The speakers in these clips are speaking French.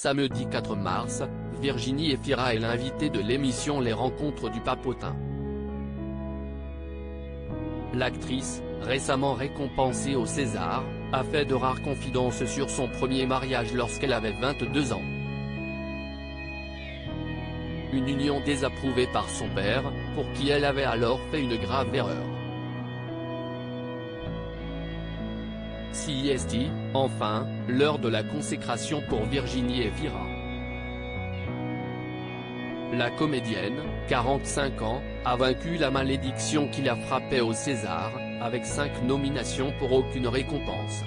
Samedi 4 mars, Virginie Efira est l'invitée de l'émission Les Rencontres du Papotin. L'actrice, récemment récompensée au César, a fait de rares confidences sur son premier mariage lorsqu'elle avait 22 ans. Une union désapprouvée par son père, pour qui elle avait alors fait une grave erreur. CIST, enfin, l'heure de la consécration pour Virginie Efira. La comédienne, 45 ans, a vaincu la malédiction qui la frappait au César, avec 5 nominations pour aucune récompense.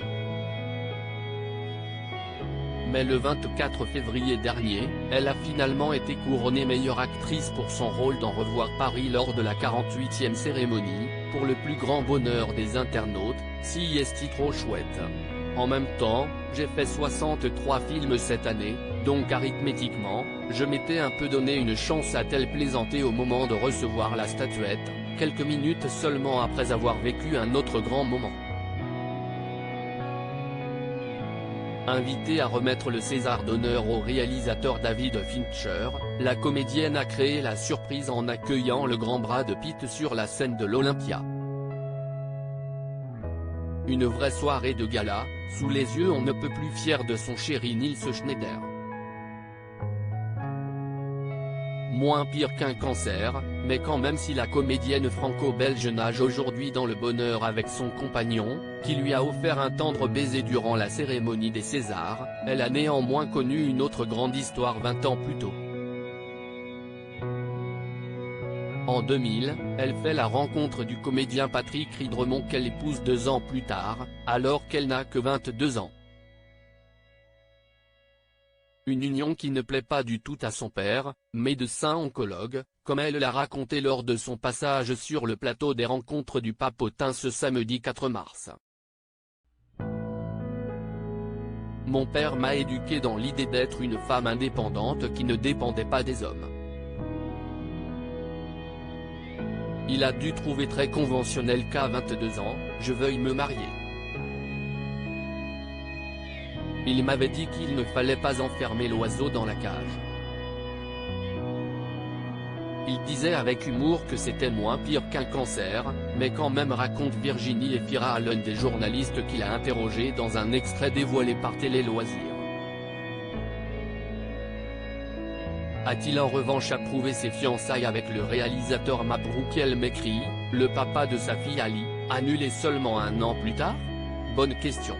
Mais le 24 février dernier, elle a finalement été couronnée meilleure actrice pour son rôle dans Revoir Paris lors de la 48e cérémonie, pour le plus grand bonheur des internautes. CIST trop chouette. En même temps, j'ai fait 63 films cette année, donc arithmétiquement, je m'étais un peu donné une chance, a-t-elle plaisanté au moment de recevoir la statuette, quelques minutes seulement après avoir vécu un autre grand moment. Invitée à remettre le César d'honneur au réalisateur David Fincher, la comédienne a créé la surprise en accueillant le grand Brad Pitt sur la scène de l'Olympia. Une vraie soirée de gala, sous les yeux on ne peut plus fier de son chéri Nils Schneider. Moins pire qu'un cancer, mais quand même si la comédienne franco-belge nage aujourd'hui dans le bonheur avec son compagnon, qui lui a offert un tendre baiser durant la cérémonie des Césars, elle a néanmoins connu une autre grande histoire 20 ans plus tôt. En 2000, elle fait la rencontre du comédien Patrick Ridremont qu'elle épouse 2 ans plus tard, alors qu'elle n'a que 22 ans. Une union qui ne plaît pas du tout à son père, médecin oncologue, comme elle l'a raconté lors de son passage sur le plateau des Rencontres du Papotin ce samedi 4 mars. Mon père m'a éduqué dans l'idée d'être une femme indépendante qui ne dépendait pas des hommes. Il a dû trouver très conventionnel qu'à 22 ans, je veuille me marier. Il m'avait dit qu'il ne fallait pas enfermer l'oiseau dans la cage. Il disait avec humour que c'était moins pire qu'un cancer, mais quand même, raconte Virginie Efira à l'un des journalistes qui l'a interrogé dans un extrait dévoilé par Télé Loisirs. A-t-il en revanche approuvé ses fiançailles avec le réalisateur Mabrouk El Mekri, le papa de sa fille Ali, annulée seulement un an plus tard? Bonne question.